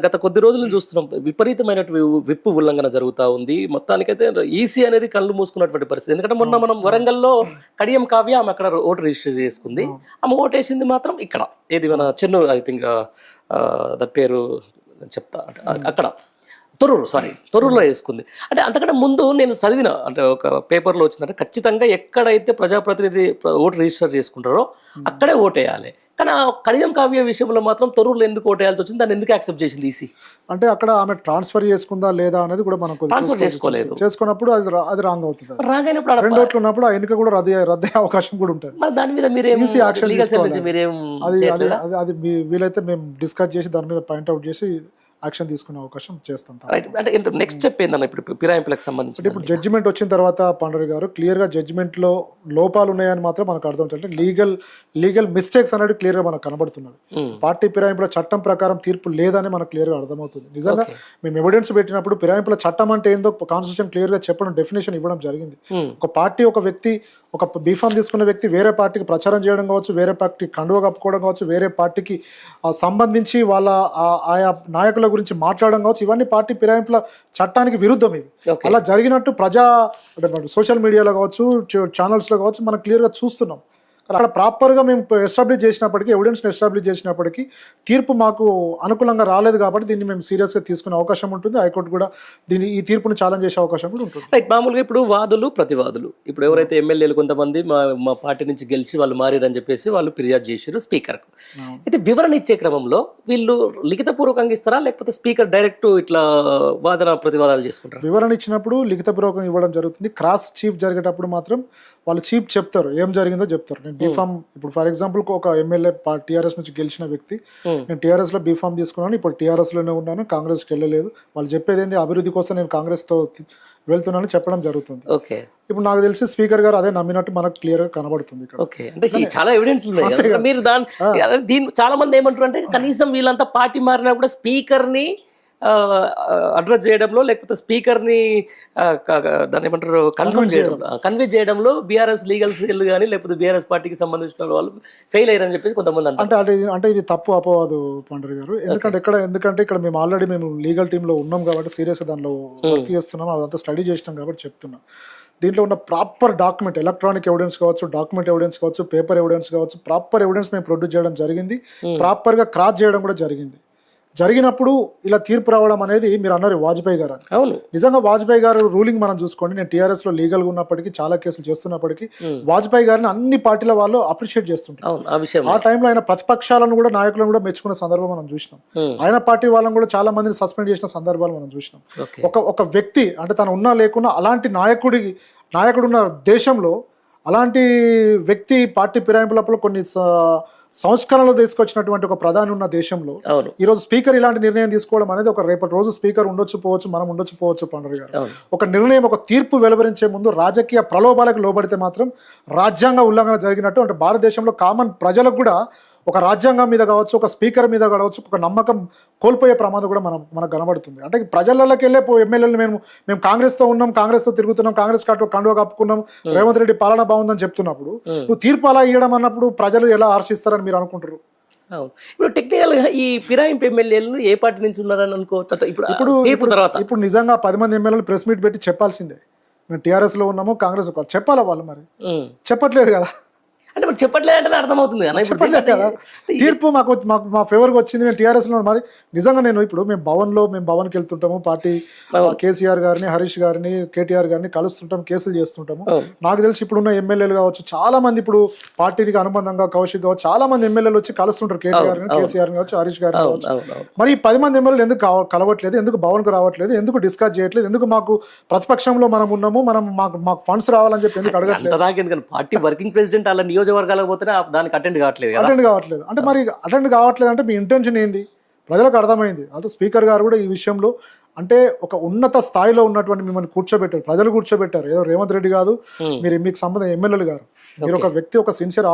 గత కొద్ది రోజుల నుంచి చూస్తున్నాం విపరీతమైనటువంటి విప్పు ఉల్లంఘన జరుగుతూ ఉంది. మొత్తానికైతే ఈసీ అనేది కళ్ళు మూసుకున్నటువంటి పరిస్థితి. ఎందుకంటే మొన్న మనం వరంగల్లో కడియం కావ్య ఆమె అక్కడ ఓటు రిజిస్టర్ చేసుకుంది. ఆమె ఓటేసింది మాత్రం ఇక్కడ ఏది మన చెన్నూరు, ఐ థింక్ దట్ పేరు చెప్తా, అక్కడ తొర్రూరులో వేసుకుంది. అంటే అంతకంటే ముందు నేను చదివిన, అంటే ఒక పేపర్లో వచ్చిందంటే ఖచ్చితంగా ఎక్కడైతే ప్రజాప్రతినిధి ఓటు రిజిస్టర్ చేసుకుంటారో అక్కడే ఓటేయాలి. కానీ ఆ కడియం కావ్య విషయంలో మాత్రం తొర్రూరులో ఎందుకు ఓటేయాల్సి వచ్చింది, దాన్ని ఎందుకు యాక్సెప్ట్ చేసింది ఈసీ? అంటే అక్కడ ఆమె ట్రాన్స్ఫర్ చేసుకుందా లేదా అనేది కూడా మనకు ట్రాన్స్ఫర్ చేసుకోలేదు. చేసుకున్నప్పుడు అది రాంగ్ అవుతుంది. రాంగ్ అయినప్పుడు రెండు ఓట్లు ఉన్నప్పుడు ఆ ఎన్నిక కూడా రద్దయ్యే అవకాశం కూడా ఉంటుంది. మరి దాని మీద మీరేం అది వీలైతే మేము డిస్కస్ చేసి దాని మీద పాయింట్అవుట్ చేసి యాక్షన్ తీసుకునే అవకాశం చేస్తాం. అంటే నెక్స్ట్ స్టెప్ ఏందన్న ఇప్పుడు ఫిరాయింపులకు సంబంధించి? ఇప్పుడు జడ్జిమెంట్ వచ్చిన తర్వాత పాండరి గారు క్లియర్గా జడ్జిమెంట్లో లోపాలు ఉన్నాయని మాత్రం మనకు అర్థం. అంటే లీగల్ మిస్టేక్స్ అనేది క్లియర్గా మనకు కనబడుతున్నాడు. పార్టీ ఫిరాయింపుల చట్టం ప్రకారం తీర్పు లేదని మనకు క్లియర్గా అర్థమవుతుంది. నిజంగా మేము ఎవిడెన్స్ పెట్టినప్పుడు ఫిరాయింపుల చట్టం అంటే ఏందో కాన్స్టిట్యూషన్ క్లియర్గా చెప్పడం, డెఫినేషన్ ఇవ్వడం జరిగింది. ఒక పార్టీ, ఒక వ్యక్తి, ఒక బీఫామ్ తీసుకున్న వ్యక్తి వేరే పార్టీకి ప్రచారం చేయడం కావచ్చు, వేరే పార్టీకి కండువ కప్పుకోవడం కావచ్చు, వేరే పార్టీకి సంబంధించి వాళ్ళ ఆయా నాయకుల గురించి మాట్లాడడం కావచ్చు, ఇవన్నీ పార్టీ ఫిరాయింపుల చట్టానికి విరుద్ధం. ఇవి అలా జరిగినట్టు సోషల్ మీడియాలో కావచ్చు, ఛానల్స్లో కావచ్చు మనం క్లియర్గా చూస్తున్నాం. అక్కడ ప్రాపర్గా మేము ఎస్టాబ్లిష్ చేసినప్పటికీ, ఎవిడెన్స్ని ఎస్టాబ్లిష్ చేసినప్పటికీ తీర్పు మాకు అనుకూలంగా రాలేదు కాబట్టి దీన్ని మేము సీరియస్గా తీసుకునే అవకాశం ఉంటుంది. హైకోర్టు కూడా ఈ తీర్పును ఛాలెంజ్ చేసే అవకాశం కూడా ఉంటుంది. రైట్. మామూలుగా ఇప్పుడు వాదులు ప్రతివాదులు, ఇప్పుడు ఎవరైతే ఎమ్మెల్యేలు కొంతమంది మా పార్టీ నుంచి గెలిచి వాళ్ళు మారారని చెప్పేసి వాళ్ళు ఫిర్యాదు చేశారు స్పీకర్కు. అయితే వివరణ ఇచ్చే క్రమంలో వీళ్ళు లిఖితపూర్వకంగా ఇస్తారా, లేకపోతే స్పీకర్ డైరెక్ట్ ఇట్లా వాదన ప్రతివాదాలు చేసుకుంటారు? వివరణ ఇచ్చినప్పుడు లిఖితపూర్వకంగా ఇవ్వడం జరుగుతుంది. క్రాస్ చీఫ్ జరిగేటప్పుడు మాత్రం వాళ్ళు చీఫ్ చెప్తారు, ఏం జరిగిందో చెప్తారు. నేను బీఫామ్, ఇప్పుడు ఫర్ ఎగ్జాంపుల్ ఒక ఎమ్మెల్యే టీఆర్ఎస్ నుంచి గెలిచిన వ్యక్తి, నేను టీఆర్ఎస్లో బీఫామ్ తీసుకున్నాను, ఇప్పుడు టీఆర్ఎస్లోనే ఉన్నాను, కాంగ్రెస్కి వెళ్ళలేదు, వాళ్ళు చెప్పేది ఏంటి, అభివృద్ధి కోసం నేను కాంగ్రెస్తో వెళ్తున్నాను చెప్పడం జరుగుతుంది. ఇప్పుడు నాకు తెలిసి స్పీకర్ గారు అదే నమ్మినట్టు మనకు క్లియర్ గా కనబడుతుంది. అంటే చాలా ఎవిడెన్స్ ఉన్నాయి. మీరు దీని చాలా మంది ఏమంటారు అంటే కనీసం వీళ్ళంతా పార్టీ మారినా కూడా స్పీకర్ ని అడ్రస్ చేయడంలో, లేకపోతే స్పీకర్ ని దాన్ని ఏమంటారు కన్వే చేయడంలో బీఆర్ఎస్ లీగల్ సెల్ కానీ లేకపోతే బీఆర్ఎస్ పార్టీకి సంబంధించిన వాళ్ళు ఫెయిల్ అయ్యారని చెప్పేసి కొంతమంది అంటారు. అంటే ఇది తప్పు అపవాదు పండరి గారు. ఎందుకంటే ఇక్కడ మేము ఆల్రెడీ మేము లీగల్ టీంలో ఉన్నాం కాబట్టి సీరియస్ దానిలో వర్క్ చేస్తున్నాం, అదంతా స్టడీ చేసినాం కాబట్టి చెప్తున్నాం. దీంట్లో ఉన్న ప్రాపర్ డాక్యుమెంట్, ఎలక్ట్రానిక్ ఎవిడెన్స్ కావచ్చు, డాక్యుమెంట్ ఎవిడెన్స్ కావచ్చు, పేపర్ ఎవిడెన్స్ కావచ్చు, ప్రాపర్ ఎవిడెన్స్ మేము ప్రొడ్యూస్ చేయడం జరిగింది. ప్రాపర్గా క్రాస్ చేయడం కూడా జరిగింది. జరిగినప్పుడు ఇలా తీర్పు రావడం అనేది, మీరు అన్నారు వాజ్పేయి గారు అని. అవును, నిజంగా వాజ్పేయి గారు రూలింగ్ మనం చూసుకోండి. నేను టీఆర్ఎస్ లో లీగల్గా ఉన్నప్పటికీ, చాలా కేసులు చేస్తున్నప్పటికీ వాజ్పేయి గారిని అన్ని పార్టీల వాళ్ళు అప్రిషియేట్ చేస్తుంటారు. ఆ టైంలో ఆయన ప్రతిపక్షాలను కూడా, నాయకులను కూడా మెచ్చుకున్న సందర్భం మనం చూసినాం. ఆయన పార్టీ వాళ్ళని కూడా చాలా మందిని సస్పెండ్ చేసిన సందర్భాలు మనం చూసినాం. ఒక వ్యక్తి అంటే తను ఉన్నా లేకున్నా అలాంటి నాయకుడున్న దేశంలో అలాంటి వ్యక్తి పార్టీ ఫిరాయింపులప్పుడు కొన్ని సంస్కరణలు తీసుకొచ్చినటువంటి ఒక ప్రధాని ఉన్న దేశంలో ఈరోజు స్పీకర్ ఇలాంటి నిర్ణయం తీసుకోవడం అనేది, ఒక రేపటి రోజు స్పీకర్ ఉండొచ్చు పోవచ్చు, మనం ఉండొచ్చు పోవచ్చు పండుగ గారు, ఒక నిర్ణయం, ఒక తీర్పు వెలువరించే ముందు రాజకీయ ప్రలోభాలకు లోబడితే మాత్రం రాజ్యాంగ ఉల్లంఘన జరిగినట్టు. అంటే భారతదేశంలో కామన్ ప్రజలకు కూడా ఒక రాజ్యాంగం మీద కావచ్చు, ఒక స్పీకర్ మీద కావచ్చు, ఒక నమ్మకం కోల్పోయే ప్రమాదం కూడా మనకు కనబడుతుంది. అంటే ప్రజలకి వెళ్ళే ఎమ్మెల్యేలు మేము కాంగ్రెస్తో ఉన్నాం, కాంగ్రెస్తో తిరుగుతున్నాం, కాంగ్రెస్ కండువా కప్పుకున్నాం, రేవంత్ రెడ్డి పాలన బాగుందని చెప్తున్నప్పుడు నువ్వు తీర్పు అలా ఇవ్వడం అన్నప్పుడు ప్రజలు ఎలా హర్షిస్తారని మీరు అనుకుంటారు? ఇప్పుడు టెక్నికల్ గా ఈ ఫిరాయింపు ఎమ్మెల్యేలు ఏ పార్టీ నుంచి ఉన్నారని అనుకోవచ్చు. ఇప్పుడు నిజంగా 10 మంది ఎమ్మెల్యేలు ప్రెస్ మీట్ పెట్టి చెప్పాల్సిందే, మేము టీఆర్ఎస్ లో ఉన్నాము, కాంగ్రెస్ చెప్పాలా వాళ్ళు? మరి చెప్పట్లేదు కదా. అంటే మరి చెప్పట్లేదంటే అర్థమవుతుంది కదా. తీర్పు మా ఫేవర్గా వచ్చింది, మేము టీఆర్ఎస్ లో. మరి నిజంగా మేము భవన్కి వెళ్తుంటాము, పార్టీ కేసీఆర్ గారిని, హరీష్ గారిని, కేటీఆర్ గారిని కలుస్తుంటాం, కేసులు చేస్తుంటాము. నాకు తెలిసి ఇప్పుడున్న ఎమ్మెల్యేలు కావచ్చు, చాలా మంది ఇప్పుడు పార్టీకి అనుబంధంగా కౌశిక్ కావచ్చు, చాలా మంది ఎమ్మెల్యేలు వచ్చి కలుస్తుంటారు, కేటీఆర్ గారిని, కేసీఆర్ కావచ్చు, హరీష్ గారిని కావచ్చు. మరి ఈ 10 మంది ఎమ్మెల్యేలు ఎందుకు కలవట్లేదు, ఎందుకు భవన్కు రావట్లేదు, ఎందుకు డిస్కస్ చేయట్లేదు, ఎందుకు మాకు ప్రతిపక్షంలో మనం ఉన్నాము, మాకు ఫండ్స్ రావాలని చెప్పి ఎందుకు అడగట్లేదు? పార్టీ వర్కింగ్ ప్రెసిడెంట్ అలా నియోజకవర్గాలకు పోతే దానికి అటెండ్ కావట్లేదు. అంటే మరి అటెండ్ కావట్లేదు అంటే మీ ఇంటెన్షన్ ఏంది? ప్రజలకు అర్థమైంది. అంటే స్పీకర్ గారు కూడా ఈ విషయంలో అంటే ఒక ఉన్నత స్థాయిలో ఉన్నటువంటి మిమ్మల్ని కూర్చోబెట్టారు, ప్రజలు కూర్చోబెట్టారు. ఏదో రేవంత్ రెడ్డి కాదు, మీకు సంబంధం ఎమ్మెల్యేలు గారు, మీరు ఒక వ్యక్తి, ఒక సిన్సియర్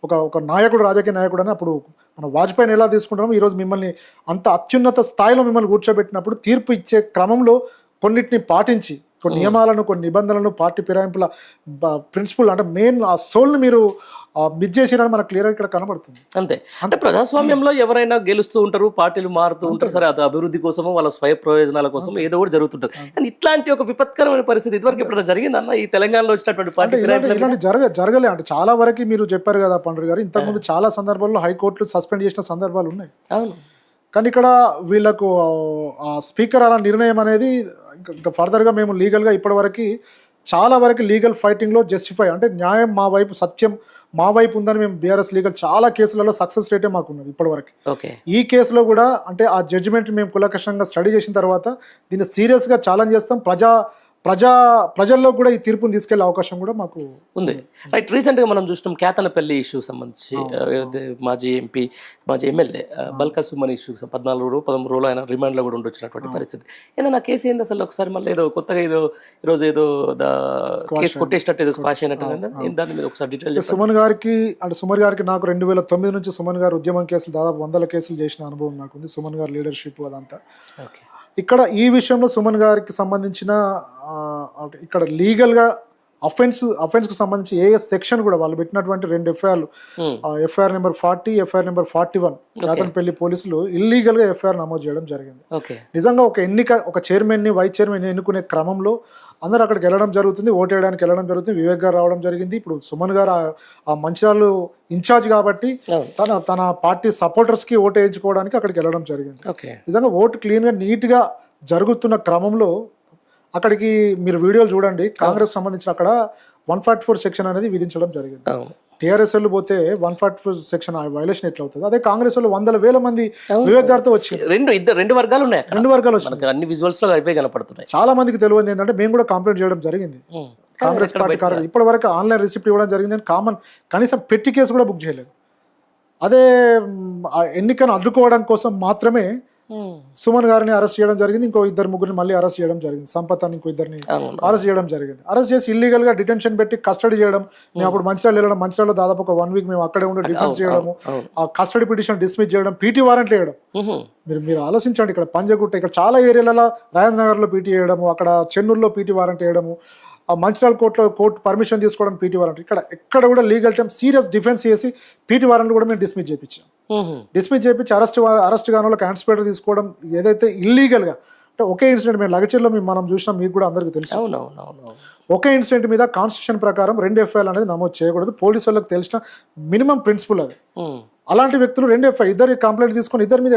ఒక నాయకుడు, రాజకీయ నాయకుడు అని. అప్పుడు మనం వాజ్పేయిని ఎలా తీసుకుంటామో ఈరోజు మిమ్మల్ని అంత అత్యున్నత స్థాయిలో మిమ్మల్ని కూర్చోబెట్టినప్పుడు తీర్పు ఇచ్చే క్రమంలో కొన్నిటిని పాటించి కొన్ని నియమాలను, కొన్ని నిబంధనలను, పార్టీ ఫిరాయింపుల ప్రిన్సిపల్ అంటే మెయిన్ ఆ సోల్ని మీరు మిస్ చేసిరని మనకు క్లియర్గా ఇక్కడ కనబడుతుంది. అంతే. అంటే ప్రజాస్వామ్యంలో ఎవరైనా గెలుస్తూ ఉంటారు, పార్టీలు మారుతూ ఉంటారు. సరే, అది అభివృద్ధి కోసమో వాళ్ళ స్వయ ప్రయోజనాల కోసం ఏదో కూడా జరుగుతుంటది. కానీ ఇట్లాంటి ఒక విపత్కరమైన పరిస్థితి ఇదివరకు ఎప్పుడైనా జరిగిందన్న ఈ తెలంగాణలో వచ్చినటువంటి పార్టీ ఇలాంటి జరగలే. అంటే చాలా వరకు మీరు చెప్పారు కదా పండ్రు గారు, ఇంతకుముందు చాలా సందర్భాల్లో హైకోర్టులు సస్పెండ్ చేసిన సందర్భాలు ఉన్నాయి. అవును. కానీ ఇక్కడ వీళ్ళకు స్పీకర్ అలా నిర్ణయం అనేది ఇంకా ఫర్దర్గా మేము లీగల్గా ఇప్పటివరకు చాలా వరకు లీగల్ ఫైటింగ్లో జస్టిఫై అంటే న్యాయం మా వైపు, సత్యం మా వైపు ఉందని మేము బీఆర్ఎస్ లీగల్ చాలా కేసులలో సక్సెస్ రేటే మాకు ఉన్నది ఇప్పటివరకు. ఈ కేసులో కూడా అంటే ఆ జడ్జిమెంట్ మేము కులకషంగా స్టడీ చేసిన తర్వాత దీన్ని సీరియస్గా ఛాలెంజ్ చేస్తాం. ప్రజల్లో కూడా ఈ తీర్పును తీసుకెళ్లే అవకాశం కూడా మాకు ఉంది. రైట్. రీసెంట్గా మనం చూసినాం కేతనపల్లి ఇష్యూ సంబంధించి మాజీ ఎంపీ, మాజీ ఎమ్మెల్యే బల్కా సుమన్ ఇష్యూ 14-13 రోజులు ఆయన రిమాండ్లో కూడా ఉండొచ్చినటువంటి పరిస్థితి. ఏదైనా కేసు ఏంది అసలు? ఒకసారి మళ్ళీ ఏదో కొత్తగా ఈరోజు ఏదో కేసు కొట్టేసినట్టు ఏదో స్పాష్ అయినట్టు దాని మీద ఒకసారి డీటెయిల్ సుమన్ గారికి నాకు 2009 నుంచి సుమన్ గారు ఉద్యమం కేసులు దాదాపు 100 కేసులు చేసిన అనుభవం నాకుంది. సుమన్ గారు లీడర్షిప్ అదంతా. ఇక్కడ ఈ విషయంలో సుమన్ గారికి సంబంధించిన ఇక్కడ లీగల్గా అఫెన్స్కి సంబంధించి ఏఎస్ సెక్షన్ కూడా వాళ్ళు పెట్టినటువంటి 2 ఎఫ్ఐఆర్లు, FIR number 40, FIR number 41 Ketanapalli పోలీసులు ఇల్లీగల్గా ఎఫ్ఐఆర్ నమోదు చేయడం జరిగింది. నిజంగా ఒక చైర్మన్ని, వైస్ చైర్మన్ ఎన్నుకునే క్రమంలో అందరూ అక్కడికి వెళ్ళడం జరుగుతుంది, ఓటేయడానికి వెళ్ళడం జరుగుతుంది. వివేక్ గారు రావడం జరిగింది. ఇప్పుడు సుమన్ గారు ఆ మంచిర్యాల ఇన్ఛార్జ్ కాబట్టి తన పార్టీ సపోర్టర్స్కి ఓటు వేయించుకోవడానికి అక్కడికి వెళ్ళడం జరిగింది. నిజంగా ఓటు క్లీన్గా నీట్గా జరుగుతున్న క్రమంలో అక్కడికి మీరు వీడియోలు చూడండి, కాంగ్రెస్ సంబంధించిన అక్కడ 144 సెక్షన్ అనేది విధించడం జరిగింది. టీఆర్ఎస్ వాళ్ళు పోతే 144 సెక్షన్ వైలేషన్ ఎట్లా అవుతుంది? అదే కాంగ్రెస్ వాళ్ళు 100,000 మంది వివేక్ గారితో వచ్చి రెండు వర్గాలు ఉన్నాయి. 2 వర్గాలు వచ్చాయి. అన్ని విజువల్స్ లో అవే కనపడుతున్నాయి. చాలా మందికి తెలియదు ఏంటంటే మేము కూడా కంప్లైంట్ చేయడం జరిగింది. కాంగ్రెస్ పార్టీ ఇప్పటి వరకు ఆన్లైన్ రిసిప్ట్ ఇవ్వడం జరిగింది. కనీసం పెట్టి కేసు కూడా బుక్ చేయలేదు. అదే ఎన్నికను అడ్డుకోవడం కోసం మాత్రమే సుమన్ గారిని అరెస్ట్ చేయడం జరిగింది. ఇంకో 2-3 మళ్ళీ అరెస్ట్ చేయడం జరిగింది. సంపత్ అని ఇంకో 2 అరెస్ట్ చేయడం జరిగింది. అరెస్ట్ చేసి ఇల్లీగల్ గా డిటెన్షన్ పెట్టి కస్టడీ చేయడం. మేము అప్పుడు మంచిర్యాల వెళ్ళడం, మంచిర్యాలలో దాదాపు ఒక 1 వీక్ మేము అక్కడే ఉండి డిఫెన్స్ చేయడము, ఆ కస్టడీ పిటిషన్ డిస్మిస్ చేయడం, పీటీ వారెంట్లు వేయడం. మీరు ఆలోచించండి, ఇక్కడ పంజగుట్ట, ఇక్కడ చాలా ఏరియాలలో రాజేంద్ర నగర్ లో పీటీ వేయడము, అక్కడ చెన్నూరులో పీటీ వారెంట్ వేయడము, ఆ మంచిర్యాల కోర్టు పర్మిషన్ తీసుకోవడం పీటీ వారెంట్. ఎక్కడ కూడా లీగల్ టైం సీరియస్ డిఫెన్స్ చేసి పీటీ వారెంట్ కూడా మేము డిస్మిస్ చేయించాం. డిస్మిస్ చేయించి అరెస్ట్ కాని వాళ్ళకి యాంటిసిపేటర్ తీసుకోవడం ఏదైతే ఇల్లీగల్గా అంటే ఒకే ఇన్సిడెంట్ మేము లగచర్లో మనం చూసినాం, మీకు కూడా అందరికీ తెలుసు. ఒకే ఇన్సిడెంట్ మీద కాన్స్టిట్యూషన్ ప్రకారం 2 ఎఫ్ఐఆర్ అనేది నమోదు చేయకూడదు. పోలీసు వాళ్ళకి తెలిసిన మినిమం ప్రిన్సిపల్ అది. అలాంటి వ్యక్తులు 2 ఎఫ్ఐఆర్, ఇద్దరు కంప్లైంట్ తీసుకొని ఇద్దరి మీద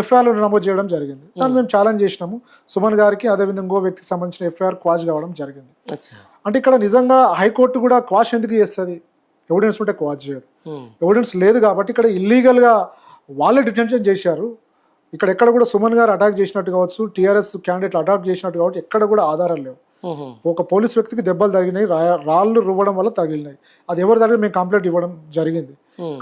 ఎఫ్ఐఆర్లు నమోదు చేయడం జరిగింది. దాన్ని మేము ఛాలెంజ్ చేసినాము. సుమన్ గారికి అదేవిధంగా ఇంకో వ్యక్తికి సంబంధించిన ఎఫ్ఐఆర్ క్వాష్ కావడం జరిగింది. అంటే ఇక్కడ నిజంగా హైకోర్టు కూడా క్వాష్ ఎందుకు చేస్తుంది? ఎవిడెన్స్ ఉంటే క్వాష్ చేయదు. ఎవిడెన్స్ లేదు కాబట్టి ఇక్కడ ఇల్లీగల్గా వాళ్ళే డిటెన్షన్ చేశారు. ఎక్కడ కూడా సుమన్ గారు అటాక్ చేసినట్టు కావచ్చు, టీఆర్ఎస్ క్యాండిడేట్లు అటాక్ చేసినట్టు కావచ్చు, ఎక్కడ కూడా ఆధారాలు లేవు. ఒక పోలీస్ వ్యక్తికి దెబ్బలు తగిలినాయి, రాళ్ళు రువ్వడం వల్ల తగిలినాయి. అది ఎవరి దగ్గర మేము కంప్లైంట్ ఇవ్వడం జరిగింది.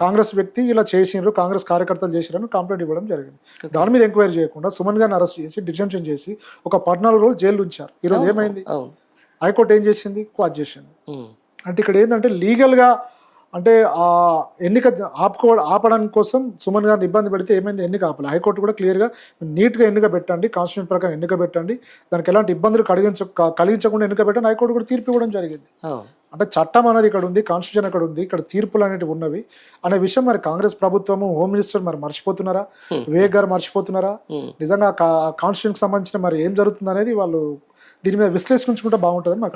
కాంగ్రెస్ వ్యక్తి ఇలా చేసిండ్రు, కాంగ్రెస్ కార్యకర్తలు చేసిరని కంప్లైంట్ ఇవ్వడం జరిగింది. దాని మీద ఎంక్వైరీ చేయకుండా సుమన్ గారిని అరెస్ట్ చేసి డిటెన్షన్ చేసి ఒక 14 రోజులు జైలు ఉంచారు. ఈరోజు ఏమైంది? హైకోర్టు ఏం చేసింది? క్వాష్ చేసింది. అంటే ఇక్కడ ఏంటంటే లీగల్గా అంటే ఆ ఎన్నిక ఆపడానికి కోసం సుమన్ గారిని ఇబ్బంది పెడితే ఏమైంది? ఎన్నిక ఆపాలి. హైకోర్టు కూడా క్లియర్గా నీట్గా ఎన్నిక పెట్టండి, కాన్స్టిట్యూషన్ ప్రకారం ఎన్నిక పెట్టండి, దానికి ఎలాంటి ఇబ్బందులు కలిగించకుండా ఎన్నిక పెట్టండి, హైకోర్టు కూడా తీర్పు ఇవ్వడం జరిగింది. అంటే చట్టం అనేది ఇక్కడ ఉంది, కాన్స్టిట్యూషన్ అక్కడ ఉంది, ఇక్కడ తీర్పులు అనేవి ఉన్నవి అనే విషయం మరి కాంగ్రెస్ ప్రభుత్వము, హోమ్ మినిస్టర్ మరి మర్చిపోతున్నారా? వివేక్ గారు మర్చిపోతున్నారా? నిజంగా కాన్స్టిట్యూషన్కి సంబంధించిన మరి ఏం జరుగుతుంది అనేది వాళ్ళు దీని మీద విశ్లేషించుకుంటే బాగుంటుందని మాకు